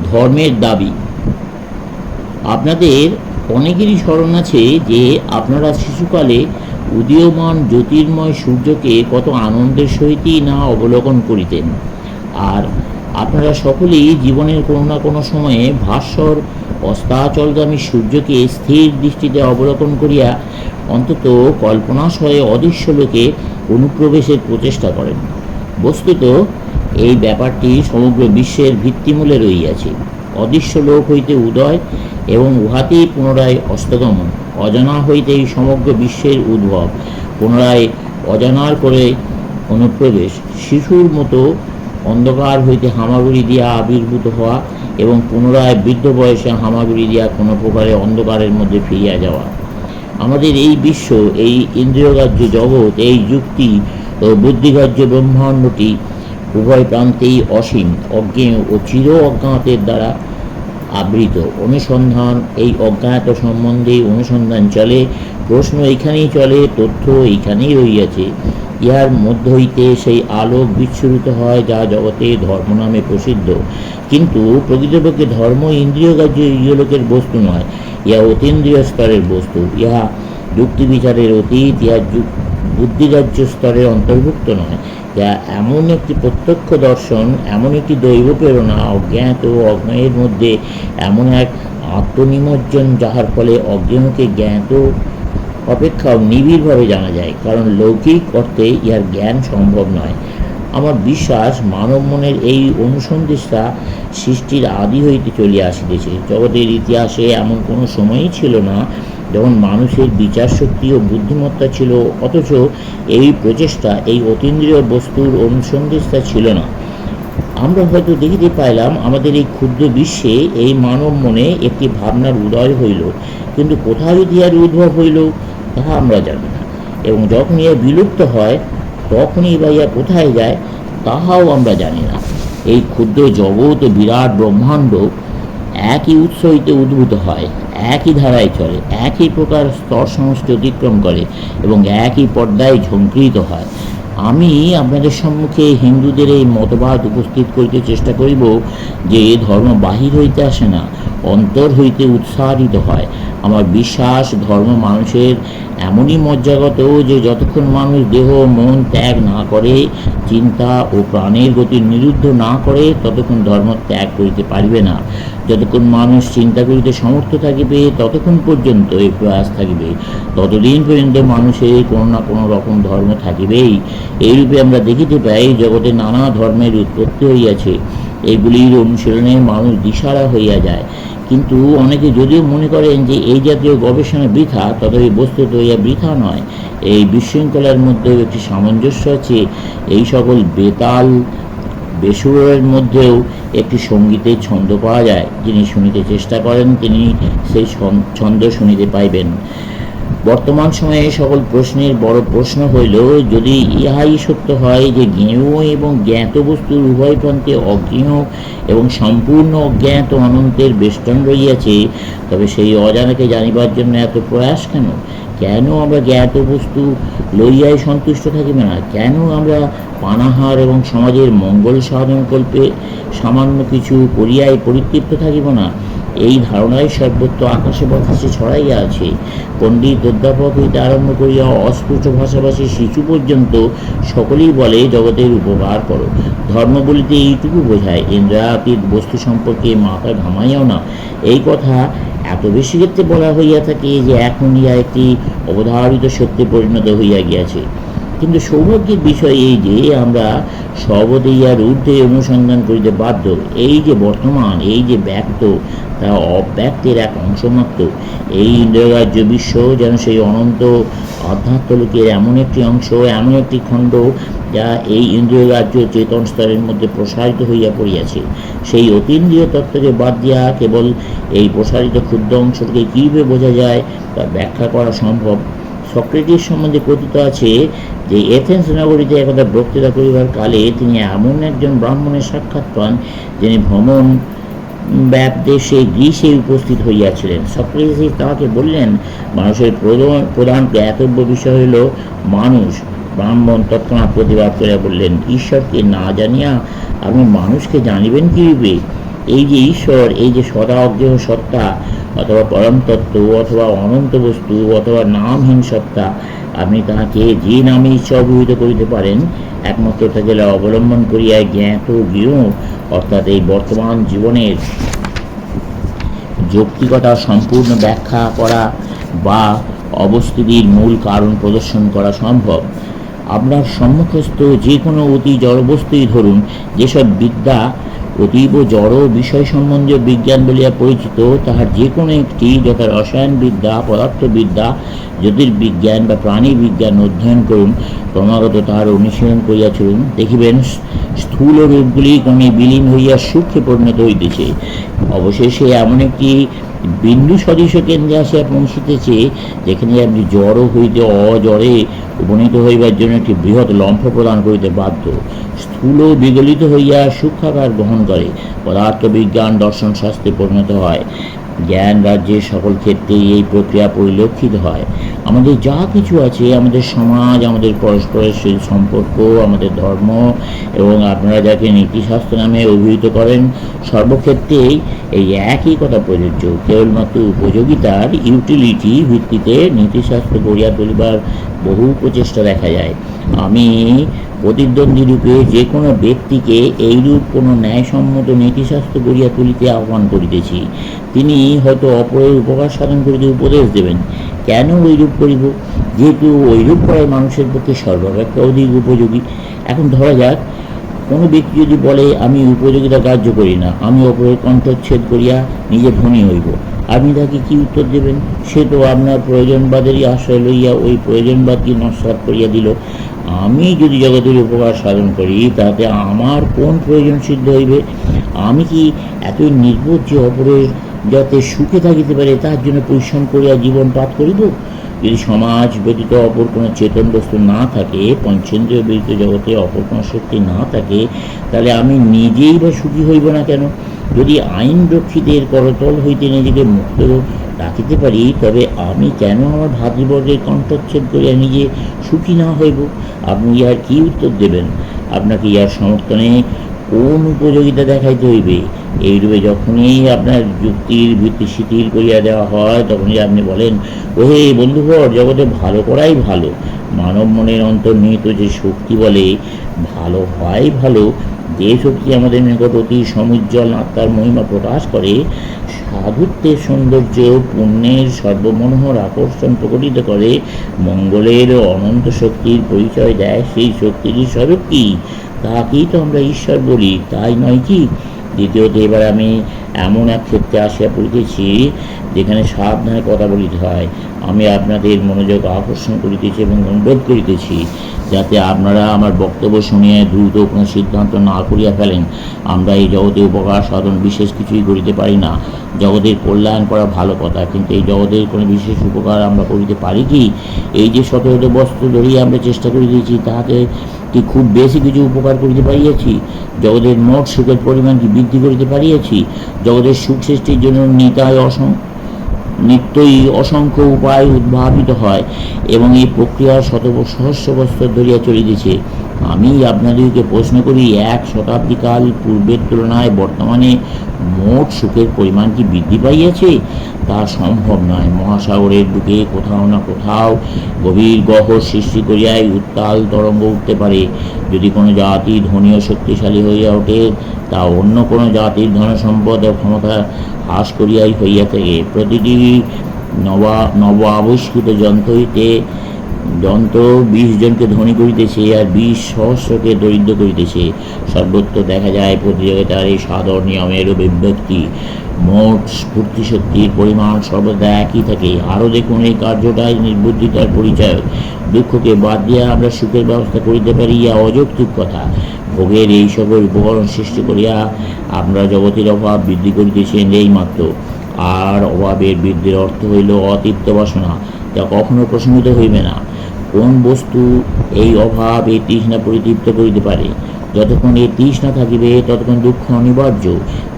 ধর্মের দাবি। আপনাদের অনেকেরই স্মরণ আছে যে আপনারা শিশুকালে উদীয়মান জ্যোতির্ময় সূর্যকে কত আনন্দের সহিতই না অবলোকন করিতেন। আর আপনারা সকলেই জীবনের কোনো না কোনো সময়ে ভাস্বর অস্তাচলগামী সূর্যকে স্থির দৃষ্টিতে অবলোকন করিয়া অন্তত কল্পনাশয়ে অদৃশ্য লোকে অনুপ্রবেশের প্রচেষ্টা করেন। বস্তুত এই ব্যাপারটি সমগ্র বিশ্বের ভিত্তিমূলে রহিয়াছে। অদৃশ্য লোক হইতে উদয় এবং উহাতেই পুনরায় অস্তগমন, অজানা হইতেই সমগ্র বিশ্বের উদ্ভব, পুনরায় অজানার করে অনুপ্রবেশ, শিশুর মতো অন্ধকার হইতে হামাগুড়ি দিয়া আবির্ভূত হওয়া এবং পুনরায় বৃদ্ধ বয়সে হামাগুড়ি দিয়া কোনো প্রকারে অন্ধকারের মধ্যে ফিরিয়া যাওয়া। আমাদের এই বিশ্ব, এই ইন্দ্রিয়গ্রাহ্য জগৎ, এই যুক্তি ও বুদ্ধিগ্রাহ্য ব্রহ্মাণ্ডটি উভয় প্রান্তেই অসীম, অজ্ঞেয় ও চির অজ্ঞাতের দ্বারা আবৃত। অনুসন্ধান, এই অজ্ঞাত সম্বন্ধে অনুসন্ধান চলে, প্রশ্ন এইখানেই চলে, তথ্য এইখানেই রহিয়াছে। ইহার মধ্য হইতে সেই আলোক বিচ্ছুরিত হয় যা জগতে ধর্ম নামে প্রসিদ্ধ। কিন্তু প্রকৃতপক্ষে ধর্ম ইন্দ্রিয়গ্রাহ্য ইহলোকের বস্তু নয়, ইহা অতীন্দ্রিয় স্তরের বস্তু। ইহা যুক্তি বিচারের অতীত, ইহা বুদ্ধিগ্রাহ্য স্তরের অন্তর্ভুক্ত নয়। ইহা এমন একটি প্রত্যক্ষ দর্শন, এমন একটি দৈব প্রেরণা, অজ্ঞাত ও অজ্ঞেয়ের মধ্যে এমন এক আত্মনিমজ্জন যাহার ফলে অজ্ঞেয়কে জ্ঞাত অপেক্ষাও নিবিড়ভাবে জানা যায়, কারণ লৌকিক অর্থে ইহার জ্ঞান সম্ভব নয়। আমার বিশ্বাস মানব মনের এই অনুসন্ধিৎসা সৃষ্টির আদি হইতে চলিয়া আসিতেছে। জগতের ইতিহাসে এমন কোনো সময়ই ছিল না যখন মানুষের বিচার শক্তি ও বুদ্ধিমত্তা ছিল, অথচ এই প্রচেষ্টা, এই অতীন্দ্রিয় বস্তুর অনুসন্ধিৎসা ছিল না। আমরা হয়তো দেখিতে পাইলাম আমাদের এই ক্ষুদ্র বিশ্বে এই মানব মনে একটি ভাবনার উদয় হইল, কিন্তু কোথায় ইহার উদ্ভব হইল তাহা আমরা জানি না, এবং যখন ইহা বিলুপ্ত হয় তখনই বা ইহা কোথায় যায় তাহাও আমরা জানি না। এই ক্ষুদ্র জগৎ ও বিরাট ব্রহ্মাণ্ড একই উৎস হইতে উদ্ভূত হয়, একই ধারায় চলে, একই প্রকার স্তর সমষ্টি অতিক্রম করে এবং একই পর্দায় ঝঙ্কৃত হয়। আমি আপনাদের সম্মুখে হিন্দুদের এই মতবাদ উপস্থিত করিতে চেষ্টা করিব যে ধর্ম বাহির হইতে আসে না, অন্তর হইতে উৎসারিত হয়। আমার বিশ্বাস ধর্ম মানুষের এমনই মজ্জাগত যে যতক্ষণ মানুষ দেহ মন ত্যাগ না করে, চিন্তা ও প্রাণের গতি নিরুদ্ধ না করে, ততক্ষণ ধর্ম ত্যাগ করিতে পারিবে না। যতক্ষণ মানুষ চিন্তা করিতে সমর্থ থাকিবে ততক্ষণ পর্যন্ত এই প্রয়াস থাকিবে, ততদিন পর্যন্ত মানুষের কোনো না কোনো রকম ধর্ম থাকিবেই। এইরূপে আমরা দেখিতে পাই জগতে নানা ধর্মের উৎপত্তি হইয়াছে। এইগুলির অনুশীলনে মানুষ দিশারা হইয়া যায়। কিন্তু অনেকে যদিও মনে করেন যে এই জাতীয় গবেষণা বৃথা, তথাপি বস্তুত ইহা বৃথা নয়। এই বিশৃঙ্খলার মধ্যেও একটি সামঞ্জস্য আছে। এই সকল বেতাল বেসুরের মধ্যেও একটি সঙ্গীতের ছন্দ পাওয়া যায়। যিনি শুনিতে চেষ্টা করেন তিনি সেই ছন্দ শুনিতে পাইবেন। বর্তমান সময়ে সকল প্রশ্নের বড় প্রশ্ন হইল, যদি ইহাই সত্য হয় যে জ্ঞেয় এবং জ্ঞাত বস্তুর উভয় প্রান্তে অজ্ঞেয় এবং সম্পূর্ণ অজ্ঞাত অনন্তের বেষ্টন রহিয়াছে, তবে সেই অজানাকে জানিবার জন্য এত প্রয়াস কেন? কেন আমরা জ্ঞাত বস্তু লইয়াই সন্তুষ্ট থাকিব না? কেন আমরা পানাহার এবং সমাজের মঙ্গল সাধনকল্পে সামান্য কিছু করিয়াই পরিতৃপ্ত থাকিব না? এই ধারণাই সর্বত্র আকাশে বাতাসে ছড়াইয়া আছে। পণ্ডিত অধ্যাপক হইতে আরম্ভ করিয়া অস্পষ্ট ভাষাভাষী শিশু পর্যন্ত সকলেই বলে জগতের উপকার করো। ধর্ম বলিতে এইটুকু বোঝায়, ইন্দ্রিয়াতীত বস্তু সম্পর্কে মাথা ঘামাইও না। এই কথা এত বেশি ক্ষেত্রে বলা হইয়া থাকে যে এখন ইহা একটি অবধারিত সত্যে পরিণত হইয়া গিয়াছে। কিন্তু সৌভাগ্যের বিষয় এই যে আমরা সর্বদা ইহার ঊর্ধ্বে অনুসন্ধান করিতে বাধ্য। এই যে বর্তমান, এই যে ব্যক্ত, তা অব্যক্তের এক অংশ মাত্র। এই ইন্দ্রিয়গ্রাহ্য বিশ্ব যেন সেই অনন্ত আধ্যাত্মলোকের এমন একটি অংশ, এমন একটি খণ্ড যা এই ইন্দ্রিয়গ্রাহ্য চেতন স্তরের মধ্যে প্রসারিত হইয়া পড়িয়াছে। সেই অতীন্দ্রিয় তত্ত্বকে বাদ দিয়া কেবল এই প্রসারিত ক্ষুদ্র অংশকে কীভাবে বোঝা যায় তা ব্যাখ্যা করা সম্ভব। সক্রেটিস সম্বন্ধে কথিত আছে যে এথেন্স নগরীতে একদা বক্তৃতা করিবার কালে তিনি এমন একজন ব্রাহ্মণের সাক্ষাৎ পান যিনি ভ্রমণ দেশে গ্রীসে উপস্থিত হইয়াছিলেন। সক্রেটিস তাহাকে বললেন, মানুষের প্রধান জ্ঞাতব্য বিষয় হইল মানুষ। ব্রাহ্মণ তৎক্ষণাৎ প্রতিবাদ করিয়া বললেন, ঈশ্বরকে না জানিয়া আপনি মানুষকে জানিবেন কীভাবে? এই যে ঈশ্বর, এই যে সদা অজ্ঞেয় সত্তা অথবা পরম তত্ত্ব অথবা অনন্ত বস্তু অথবা নামহীন সত্তা, আপনি তাহাকে যে নামে ইচ্ছা অভিহিত করিতে পারেন, একমাত্র তাকে অবলম্বন করিয়া জ্ঞাত জ্ঞেয় অর্থাৎ এই বর্তমান জীবনের যৌক্তিকতা সম্পূর্ণ ব্যাখ্যা করা বা অবস্থিতির মূল কারণ প্রদর্শন করা সম্ভব। আপনার সম্মুখস্থ যে কোনো অতি জড়বস্তুই ধরুন, যেসব বিদ্যা অতীব জড় বিষয় সম্বন্ধীয় বিজ্ঞান বলিয়া পরিচিত, তাহার যে কোনো একটি, যথা রসায়নবিদ্যা, পদার্থবিদ্যা, জ্যোতির্বিজ্ঞান বা প্রাণী বিজ্ঞান অধ্যয়ন করুন, ক্রমাগত তাহার অনুশীলন করিয়া চলুন, দেখিবেন স্থূল রূপগুলি ক্রমে বিলীন হইয়া সূক্ষ্মে পরিণত হইতেছে। অবশেষে এমন একটি বিন্দু সদৃশ কেন্দ্রে আসিয়া পৌঁছিতেছে, যেখানে আপনি জড় হইতে অজড়ে উপনীত হইবার জন্য একটি বৃহৎ লম্ফ প্রদান করিতে বাধ্য। স্থূল বিগলিত হইয়া সূক্ষ্মাকার গ্রহণ করে, পদার্থ বিজ্ঞান দর্শন শাস্ত্রে পরিণত হয়। জ্ঞান রাজ্যের সকল ক্ষেত্রেই এই প্রক্রিয়া পরিলক্ষিত হয়। আমাদের যা কিছু আছে, আমাদের সমাজ, আমাদের পরস্পরের সম্পর্ক, আমাদের ধর্ম এবং আপনারা যাকে নীতিশাস্ত্র নামে অভিহিত করেন, সর্বক্ষেত্রেই এই একই কথা প্রযোজ্য। কেবলমাত্র উপযোগিতার ইউটিলিটি ভিত্তিতে নীতিশাস্ত্র গড়িয়া তুলিবার বহু প্রচেষ্টা দেখা যায়। আমি প্রতিদ্বন্দ্বী রূপে যে কোনো ব্যক্তিকে এইরূপ কোনো ন্যায়সম্মত নীতিশাস্ত্র গড়িয়া তুলিতে আহ্বান করিতেছি। তিনি হয়তো অপরের উপকার সাধন করিতে উপদেশ দেবেন। কেন ওইরূপ করিব? যেহেতু ওইরূপ করাই মানুষের পক্ষে সর্বাপেক্ষা অধিক উপযোগী। এখন ধরা যাক, কোনো ব্যক্তি যদি বলে, আমি উপযোগিতা কার্য করি না, আমি অপরের কণ্ঠচ্ছেদ করিয়া নিজে ধনী হইব, আপনি তাকে কি উত্তর দেবেন? সে তো আপনার প্রয়োজনবাদেরই আশ্রয় লইয়া ওই প্রয়োজনবাদকে নস্যাৎ করিয়া দিল। আমি যদি জগতের উপকার সাধন করি, তাতে আমার কোন প্রয়োজন সিদ্ধ হইবে? আমি কি এতই নির্বোধ যে অপরের যাতে সুখে থাকিতে পারে তার জন্য পরিশ্রম করিয়া জীবন পাত করিব? যদি সমাজ ব্যতীত অপর কোনো চেতন বস্তু না থাকে, পঞ্চেন্দ্রিয় ব্যতীত জগতে অপর কোনো শক্তি না থাকে, তাহলে আমি নিজেই বা সুখী হইব না কেন? যদি আইন রক্ষীদের করতল হইতে নিজেকে মুক্ত রাখিতে পারি, তবে আমি কেন আমার ভাতৃবর্গের কণ্ঠচ্ছেদ করিয়া নিজে সুখী না হইব? আপনি ইহার কি উত্তর দেবেন? আপনাকে ইহার সমর্থনে কোন উপযোগিতা দেখাইতে হইবে? এইরূপে যখনই আপনার যুক্তির ভিত্তি শিথিল করিয়া দেওয়া হয়, তখনই আপনি বলেন, ওহে বন্ধুঘর, জগতে ভালো করাই ভালো। মানব মনের অন্তর্নিহিত যে শক্তি বলে ভালো হয় ভালো, যে শক্তি আমাদের নিকট অতি সমুজ্জ্বল আত্মার মহিমা প্রকাশ করে, সাধুত্বের সৌন্দর্য, পুণ্যের সর্বমনোহর আকর্ষণ প্রকটিত করে, মঙ্গলের অনন্ত শক্তির পরিচয় দেয়, সেই শক্তিরই স্বরূপ কি? তাকেই তো আমরা ঈশ্বর বলি, তাই নয় কি? দ্বিতীয়ত, এবার আমি এমন এক ক্ষেত্রে আসিয়া পড়িতেছি যেখানে সাবধানে কথা বলিতে হয়। আমি আপনাদের মনোযোগ আকর্ষণ করিতেছি এবং অনুরোধ করিতেছি যাতে আপনারা আমার বক্তব্য শুনিয়া দ্রুত কোনো সিদ্ধান্ত না করিয়া ফেলেন। আমরা এই জগতে উপকার সাধন বিশেষ কিছুই করিতে পারি না। জগতের কল্যাণ করা ভালো কথা, কিন্তু এই জগতের কোনো বিশেষ উপকার আমরা করিতে পারি কি? এই যে শত শত বস্তু ধরিয়া আমরা চেষ্টা করিতেছি, তাহাতে কি খুব বেশি কিছু উপকার করিতে পারিয়াছি? জগতের মোট সুখের পরিমাণ কি বৃদ্ধি করিতে পারিয়াছি? জগতের সুখ সৃষ্টির জন্য নিত্যই অসংখ্য উপায় উদ্ভাবিত হয় এবং এই প্রক্রিয়া সহস্র বছর ধরিয়া চলিতেছে। আমি আপনাদেরকে প্রশ্ন করি, 1 শতাব্দীকাল পূর্বের তুলনায় বর্তমানে মোট সুখের পরিমাণ কি বৃদ্ধি পাইয়াছে? তা সম্ভব নয়। মহাসাগরের বুকে কোথাও না কোথাও গভীর গহ্বর সৃষ্টি করিয়াই উত্তাল তরঙ্গ উঠতে পারে। যদি কোনো জাতি ধনী ও শক্তিশালী হইয়া ওঠে, তা অন্য কোনো জাতির ধনসম্পদ ও ক্ষমতা হ্রাস করিয়াই হইয়া থাকে। প্রতিটি নব আবিষ্কৃত যন্ত্র 20 জনকে ধনী করিতেছে আর 20 সহস্রকে দরিদ্র করিতেছে। সর্বত্র দেখা যায় প্রতিযোগিতার এই সাধারণ নিয়মের অভিব্যক্তি। মোট স্ফূর্তি শক্তির পরিমাণ সর্বদা একই থাকে। আরও দেখুন, এই কার্যটাই নির্বুদ্ধিতার পরিচয়। দুঃখকে বাদ দিয়া আমরা সুখের ব্যবস্থা করিতে পারি, ইয়া অযৌক্তিক কথা। ভোগের এই সকল উপকরণ সৃষ্টি করিয়া আমরা জগতের অভাব বৃদ্ধি করিতেছেন এই মাত্র। আর অভাবের বৃদ্ধির অর্থ হইল অতৃপ্ত বাসনা, যা কখনো প্রশমিত হইবে না। কোন বস্তু এই অভাব, এই তৃষ্ণা পরিতৃপ্ত করিতে পারে? যতক্ষণ এই তৃষ্ণা থাকিবে, ততক্ষণ দুঃখ অনিবার্য।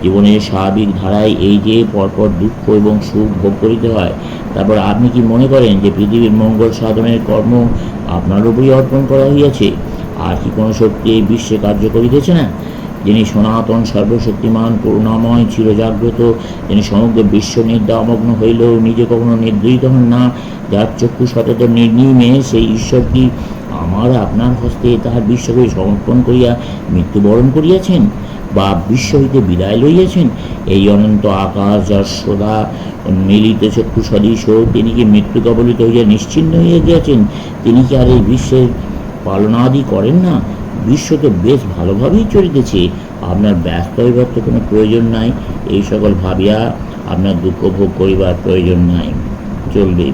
জীবনের স্বাভাবিক ধারায় এই যে পরপর দুঃখ এবং সুখ ভোগ করিতে হয়, তারপর আপনি কি মনে করেন যে পৃথিবীর মঙ্গল সাধনের কর্ম আপনার উপরই অর্পণ করা হইয়াছে? আর কি কোনো শক্তি এই বিশ্বে কার্য করিতেছে না? যিনি সনাতন সর্বশক্তিমান করুণাময় চিরজাগ্রত, যিনি সমগ্র বিশ্ব নিদ্রামগ্ন হইলেও নিজে কখনো নিদ্রিত হন না, যার চক্ষু সতত নির্নিমে, সেই ঈশ্বরটি আমার আপনার হস্তে তাহার বিশ্বকে সমর্পণ করিয়া মৃত্যুবরণ করিয়াছেন বা বিশ্ব হইতে বিদায় লইয়াছেন। এই অনন্ত আকাশ যার সদা মিলিত চক্ষু সদৃশ, তিনি কি মৃত্যু কবলিত হইয়া নিশ্চিন্ন হইয়া গিয়াছেন? তিনি কি আর এই বিশ্বের পালনাদি করেন না? বিশ্ব তো বেশ ভালোভাবেই চলিতেছে, আপনার ব্যস্ত হইবার তো কোনো প্রয়োজন নাই। এই সকল ভাবিয়া আপনার দুঃখ ভোগ করিবার প্রয়োজন নাই, চলবে।